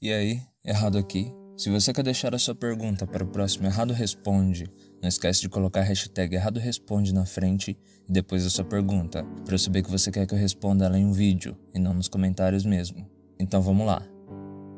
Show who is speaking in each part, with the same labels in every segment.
Speaker 1: E aí, Errado aqui. Se você quer deixar a sua pergunta para o próximo Errado Responde, não esquece de colocar a hashtag Errado Responde na frente e depois a sua pergunta, para eu saber que você quer que eu responda ela em um vídeo e não nos comentários mesmo. Então vamos lá.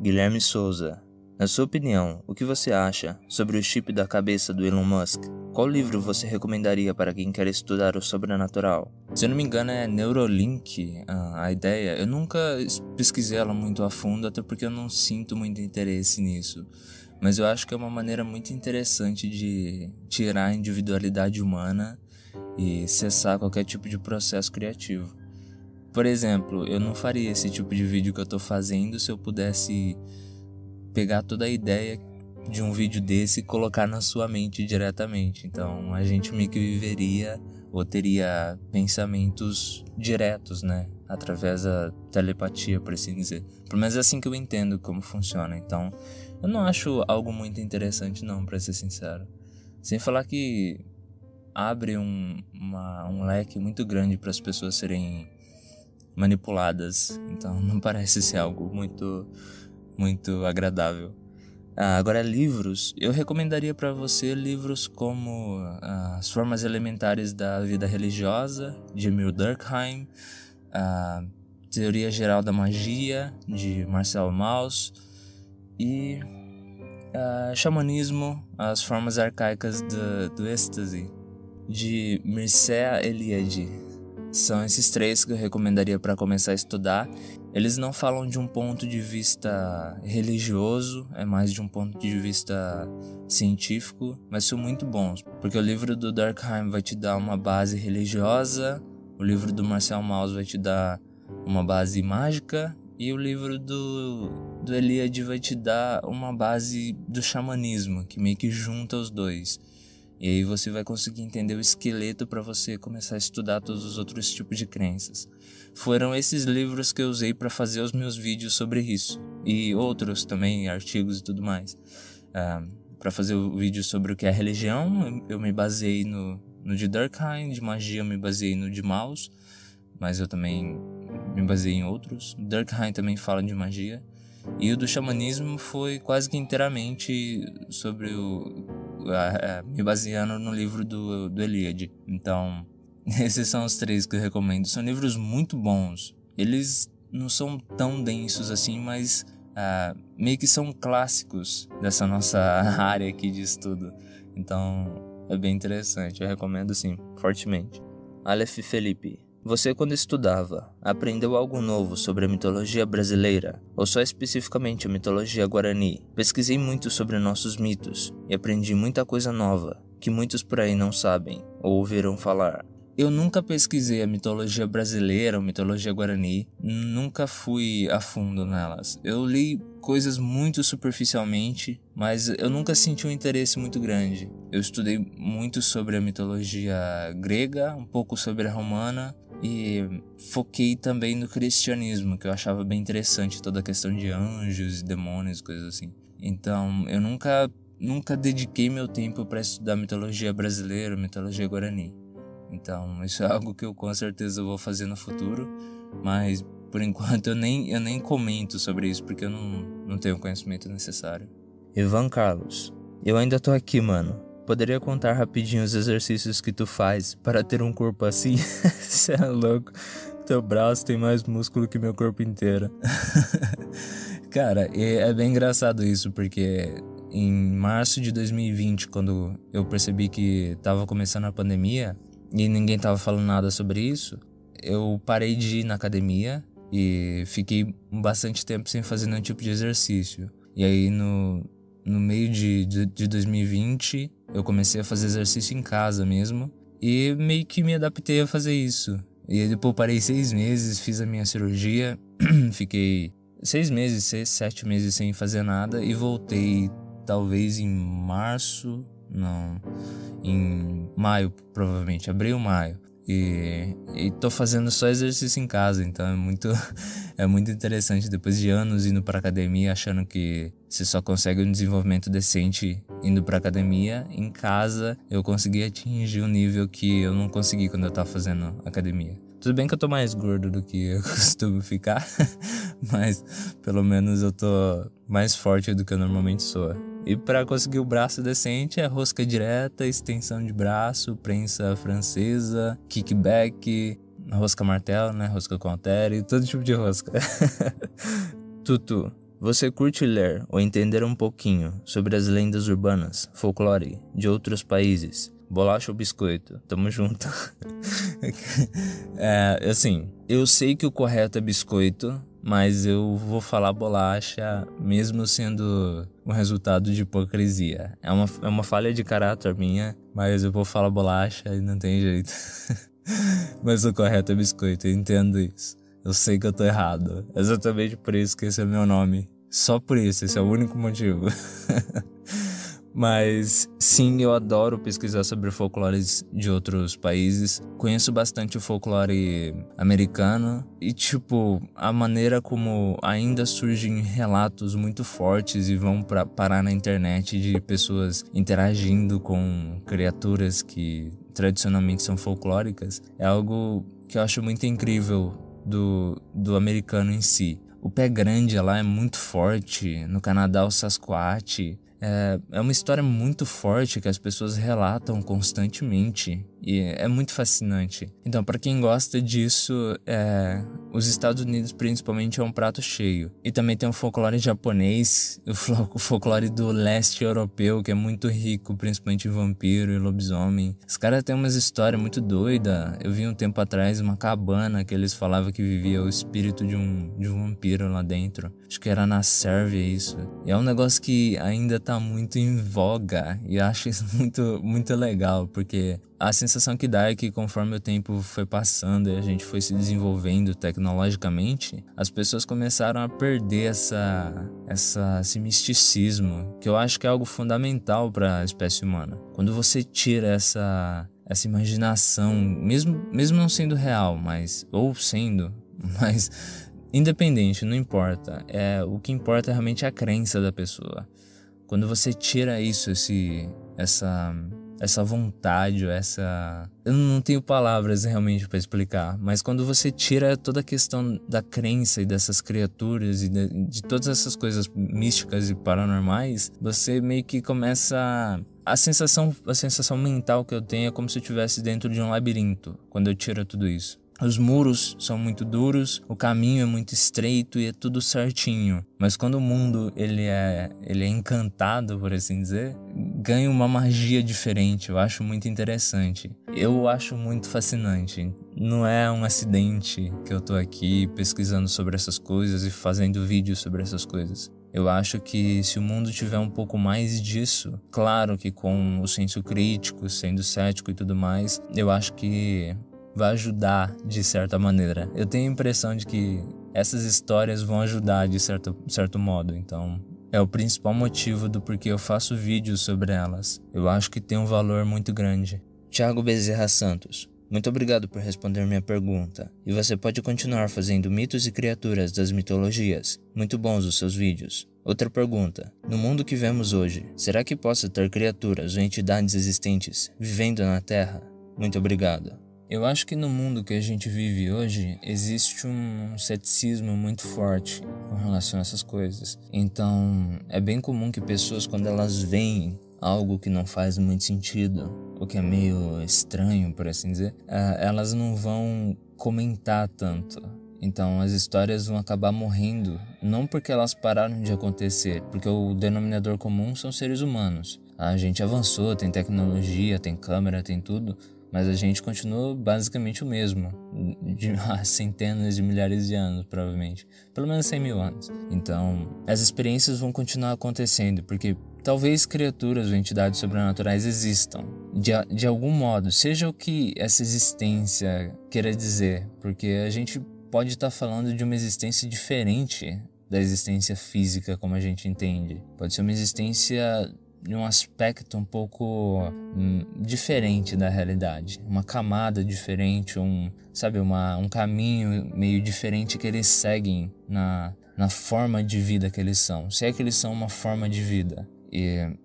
Speaker 1: Guilherme Souza. Na sua opinião, o que você acha sobre o chip da cabeça do Elon Musk? Qual livro você recomendaria para quem quer estudar o sobrenatural? Se eu não me engano é Neuralink a ideia. Eu nunca pesquisei ela muito a fundo, até porque eu não sinto muito interesse nisso. Mas eu acho que é uma maneira muito interessante de tirar a individualidade humana e cessar qualquer tipo de processo criativo. Por exemplo, eu não faria esse tipo de vídeo que eu tô fazendo se eu pudesse pegar toda a ideia de um vídeo desse e colocar na sua mente diretamente. Então a gente meio que viveria ou teria pensamentos diretos, né? Através da telepatia, por assim dizer. Pelo menos é assim que eu entendo como funciona. Então eu não acho algo muito interessante não, pra ser sincero. Sem falar que abre um leque muito grande para as pessoas serem manipuladas. Então não parece ser algo muito agradável. Agora, livros. Eu recomendaria para você livros como As Formas Elementares da Vida Religiosa, de Emil Durkheim, a Teoria Geral da Magia, de Marcel Mauss, e Xamanismo, As Formas Arcaicas do Êxtase, de Mircea Eliade. São esses três que eu recomendaria para começar a estudar. Eles não falam de um ponto de vista religioso, é mais de um ponto de vista científico, mas são muito bons, porque o livro do Durkheim vai te dar uma base religiosa, o livro do Marcel Mauss vai te dar uma base mágica, e o livro do Eliade vai te dar uma base do xamanismo, que meio que junta os dois. E aí você vai conseguir entender o esqueleto para você começar a estudar todos os outros tipos de crenças. Foram esses livros que eu usei para fazer os meus vídeos sobre isso. E outros também, artigos e tudo mais. Para fazer o vídeo sobre o que é religião, eu me baseei no de Durkheim. De magia eu me baseei no de Mauss. Mas eu também me baseei em outros. Durkheim também fala de magia. E o do xamanismo foi quase que inteiramente sobre me baseando no livro do Eliade. Então, esses são os três que eu recomendo. São livros muito bons. Eles não são tão densos assim, mas meio que são clássicos dessa nossa área aqui de estudo. Então, é bem interessante. Eu recomendo sim, fortemente. Aleph Felipe. Você, quando estudava, aprendeu algo novo sobre a mitologia brasileira, ou só especificamente a mitologia guarani? Pesquisei muito sobre nossos mitos e aprendi muita coisa nova, que muitos por aí não sabem ou ouviram falar. Eu nunca pesquisei a mitologia brasileira ou mitologia guarani, nunca fui a fundo nelas. Eu li coisas muito superficialmente, mas eu nunca senti um interesse muito grande. Eu estudei muito sobre a mitologia grega, um pouco sobre a romana, e foquei também no cristianismo, que eu achava bem interessante toda a questão de anjos e demônios, coisas assim. Então eu nunca dediquei meu tempo para estudar mitologia brasileira, mitologia guarani. Então isso é algo que eu com certeza vou fazer no futuro, mas por enquanto eu nem comento sobre isso porque eu não tenho o conhecimento necessário. Ivan Carlos. Eu ainda tô aqui, mano. Poderia contar rapidinho os exercícios que tu faz para ter um corpo assim? Cê é louco. Teu braço tem mais músculo que meu corpo inteiro. Cara, é bem engraçado isso, porque em março de 2020, quando eu percebi que tava começando a pandemia e ninguém tava falando nada sobre isso, eu parei de ir na academia e fiquei bastante tempo sem fazer nenhum tipo de exercício. E aí no meio de 2020, eu comecei a fazer exercício em casa mesmo. E meio que me adaptei a fazer isso. E aí depois parei 6 meses, fiz a minha cirurgia. Fiquei 7 meses sem fazer nada. E voltei talvez em março. Não, em maio provavelmente, abril, maio. E tô fazendo só exercício em casa, então é muito interessante. Depois de anos indo pra academia, achando que você só consegue um desenvolvimento decente indo pra academia, em casa eu consegui atingir um nível que eu não consegui quando eu tava fazendo academia. Tudo bem que eu tô mais gordo do que eu costumo ficar, mas pelo menos eu tô mais forte do que eu normalmente sou. E para conseguir o braço decente é rosca direta, extensão de braço, prensa francesa, kickback, rosca martelo, né? Rosca com halter, todo tipo de rosca. Tutu, você curte ler ou entender um pouquinho sobre as lendas urbanas, folclore de outros países? Bolacha ou biscoito? Tamo junto. Assim, eu sei que o correto é biscoito, mas eu vou falar bolacha mesmo sendo um resultado de hipocrisia. É uma falha de caráter minha, mas eu vou falar bolacha e não tem jeito. Mas o correto é biscoito, eu entendo isso. Eu sei que eu tô errado. Exatamente por isso que esse é meu nome. Só por isso, esse é o único motivo. Mas sim, eu adoro pesquisar sobre folclores de outros países. Conheço bastante o folclore americano e, a maneira como ainda surgem relatos muito fortes e vão parar na internet de pessoas interagindo com criaturas que tradicionalmente são folclóricas é algo que eu acho muito incrível do americano em si. O pé grande lá é muito forte, no Canadá o Sasquatch. É uma história muito forte que as pessoas relatam constantemente e é muito fascinante. Então, para quem gosta disso, os Estados Unidos principalmente é um prato cheio. E também tem o folclore japonês, o folclore do leste europeu, que é muito rico, principalmente em vampiro e lobisomem. Os caras têm umas histórias muito doidas. Eu vi um tempo atrás uma cabana que eles falavam que vivia o espírito de um vampiro lá dentro. Acho que era na Sérvia isso. E é um negócio que ainda tá muito em voga e eu acho isso muito, muito legal, porque a sensação que dá é que conforme o tempo foi passando e a gente foi se desenvolvendo tecnologicamente, as pessoas começaram a perder esse misticismo, que eu acho que é algo fundamental para a espécie humana. Quando você tira essa imaginação, mesmo não sendo real, ou sendo, mas independente, não importa. O que importa é realmente a crença da pessoa. Quando você tira isso, essa vontade, eu não tenho palavras realmente para explicar, mas quando você tira toda a questão da crença e dessas criaturas e de todas essas coisas místicas e paranormais, você meio que começa... A sensação mental que eu tenho é como se eu estivesse dentro de um labirinto, quando eu tiro tudo isso. Os muros são muito duros, o caminho é muito estreito e é tudo certinho. Mas quando o mundo ele é encantado, por assim dizer, ganha uma magia diferente. Eu acho muito interessante. Eu acho muito fascinante. Não é um acidente que eu tô aqui pesquisando sobre essas coisas e fazendo vídeos sobre essas coisas. Eu acho que se o mundo tiver um pouco mais disso, claro que com o senso crítico, sendo cético e tudo mais, eu acho que vai ajudar de certa maneira. Eu tenho a impressão de que essas histórias vão ajudar de certo modo, então é o principal motivo do porquê eu faço vídeos sobre elas. Eu acho que tem um valor muito grande. Thiago Bezerra Santos, muito obrigado por responder minha pergunta. E você pode continuar fazendo mitos e criaturas das mitologias. Muito bons os seus vídeos. Outra pergunta. No mundo que vemos hoje, será que possa ter criaturas ou entidades existentes vivendo na Terra? Muito obrigado. Eu acho que no mundo que a gente vive hoje, existe um ceticismo muito forte com relação a essas coisas. Então, é bem comum que pessoas, quando elas veem algo que não faz muito sentido, ou que é meio estranho, por assim dizer, elas não vão comentar tanto. Então, as histórias vão acabar morrendo, não porque elas pararam de acontecer, porque o denominador comum são seres humanos. A gente avançou, tem tecnologia, tem câmera, tem tudo, mas a gente continua basicamente o mesmo, há centenas de milhares de anos, provavelmente. Pelo menos 100 mil anos. Então, as experiências vão continuar acontecendo, porque talvez criaturas ou entidades sobrenaturais existam, de algum modo, seja o que essa existência queira dizer, porque a gente pode estar falando de uma existência diferente da existência física como a gente entende. Pode ser uma existência de um aspecto um pouco diferente da realidade, uma camada diferente, um caminho meio diferente que eles seguem na forma de vida que eles são, se é que eles são uma forma de vida.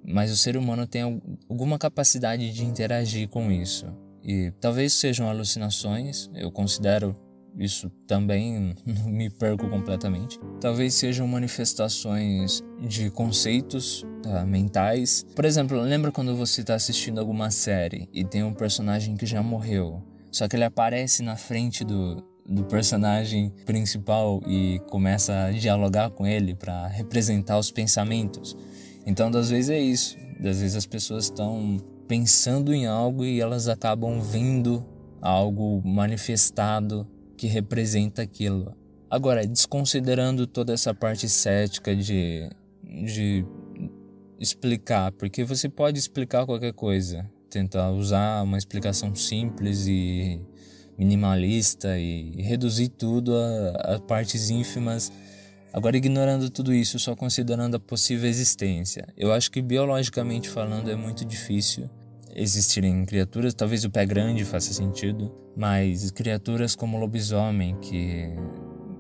Speaker 1: Mas o ser humano tem alguma capacidade de interagir com isso, e talvez sejam alucinações, eu considero isso também me perco completamente. Talvez sejam manifestações de conceitos mentais. Por exemplo, lembra quando você está assistindo alguma série e tem um personagem que já morreu, só que ele aparece na frente do personagem principal e começa a dialogar com ele para representar os pensamentos. Então, às vezes é isso. Às vezes as pessoas estão pensando em algo e elas acabam vendo algo manifestado que representa aquilo. Agora, desconsiderando toda essa parte cética de explicar, porque você pode explicar qualquer coisa, tentar usar uma explicação simples e minimalista e reduzir tudo a partes ínfimas. Agora, ignorando tudo isso, só considerando a possível existência, eu acho que biologicamente falando é muito difícil existirem criaturas, talvez o pé grande faça sentido, mas criaturas como o lobisomem que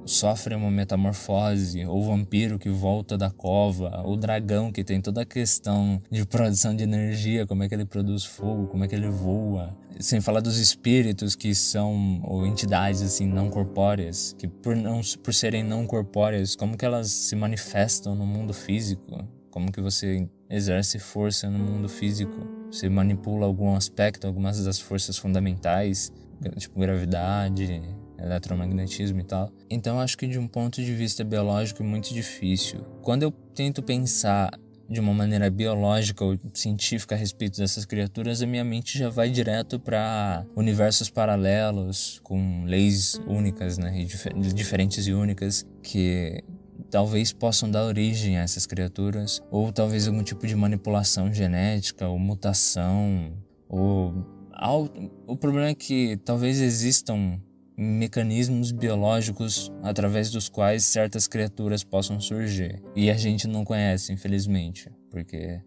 Speaker 1: sofrem uma metamorfose, ou o vampiro que volta da cova, ou o dragão que tem toda a questão de produção de energia, como é que ele produz fogo, como é que ele voa, sem falar dos espíritos que são, ou entidades assim não corpóreas, que por serem não corpóreas, como que elas se manifestam no mundo físico, como que você exerce força no mundo físico, você manipula algum aspecto, algumas das forças fundamentais, tipo gravidade, eletromagnetismo e tal. Então acho que de um ponto de vista biológico é muito difícil. Quando eu tento pensar de uma maneira biológica ou científica a respeito dessas criaturas, a minha mente já vai direto para universos paralelos com leis únicas, né, diferentes e únicas, que talvez possam dar origem a essas criaturas, ou talvez algum tipo de manipulação genética ou mutação, o problema é que talvez existam mecanismos biológicos através dos quais certas criaturas possam surgir. E a gente não conhece, infelizmente, porque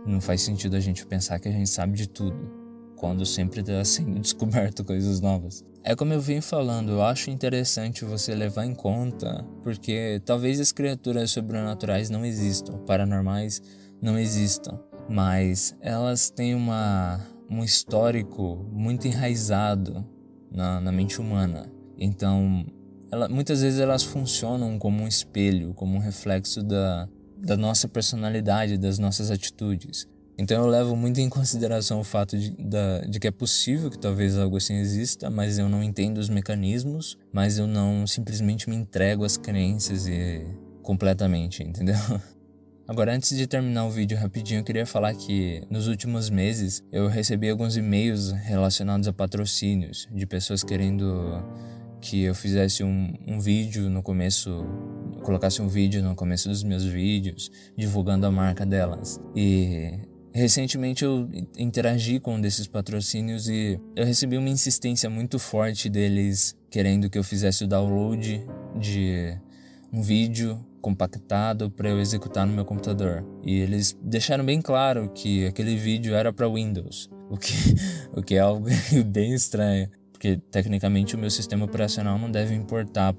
Speaker 1: não faz sentido a gente pensar que a gente sabe de tudo, quando sempre está sendo descoberto coisas novas. É como eu vim falando, eu acho interessante você levar em conta, porque talvez as criaturas sobrenaturais não existam, paranormais não existam, mas elas têm um histórico muito enraizado na mente humana. Então, muitas vezes elas funcionam como um espelho, como um reflexo da nossa personalidade, das nossas atitudes. Então eu levo muito em consideração o fato de que é possível que talvez algo assim exista, mas eu não entendo os mecanismos, mas eu não simplesmente me entrego às crenças completamente, entendeu? Agora, antes de terminar o vídeo rapidinho, eu queria falar que nos últimos meses eu recebi alguns e-mails relacionados a patrocínios, de pessoas querendo que eu fizesse um vídeo no começo, colocasse um vídeo no começo dos meus vídeos, divulgando a marca delas. E recentemente eu interagi com um desses patrocínios e eu recebi uma insistência muito forte deles querendo que eu fizesse o download de um vídeo compactado para eu executar no meu computador. E eles deixaram bem claro que aquele vídeo era para Windows, o que é algo bem estranho, porque tecnicamente o meu sistema operacional não deve importar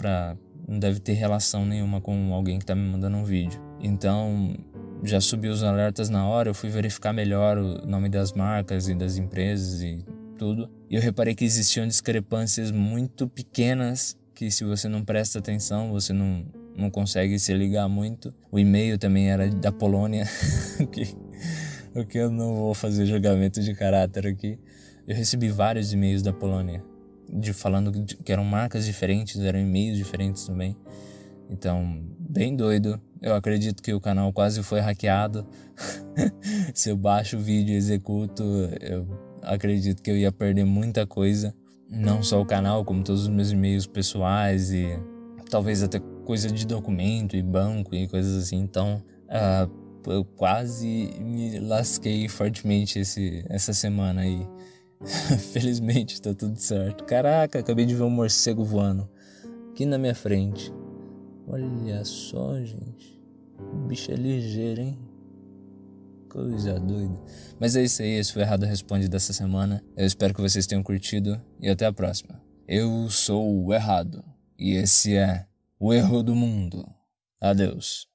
Speaker 1: não deve ter relação nenhuma com alguém que está me mandando um vídeo. Então já subi os alertas na hora, eu fui verificar melhor o nome das marcas e das empresas e tudo, e eu reparei que existiam discrepâncias muito pequenas que, se você não presta atenção, você não consegue se ligar muito. O e-mail também era da Polônia, o que eu não vou fazer julgamento de caráter aqui. Eu recebi vários e-mails da Polônia, falando que eram marcas diferentes, eram e-mails diferentes também. Então, bem doido. Eu acredito que o canal quase foi hackeado. Se eu baixo o vídeo e executo, eu acredito que eu ia perder muita coisa. Não só o canal, como todos os meus e-mails pessoais e talvez até coisa de documento e banco e coisas assim. Então, eu quase me lasquei fortemente essa semana aí. Felizmente tá tudo certo. Caraca, acabei de ver um morcego voando aqui na minha frente. Olha só, gente. O bicho é ligeiro, hein? Coisa doida. Mas é isso aí, esse foi o Errado Responde dessa semana. Eu espero que vocês tenham curtido e até a próxima. Eu sou o Errado e esse é o Erro do Mundo. Adeus.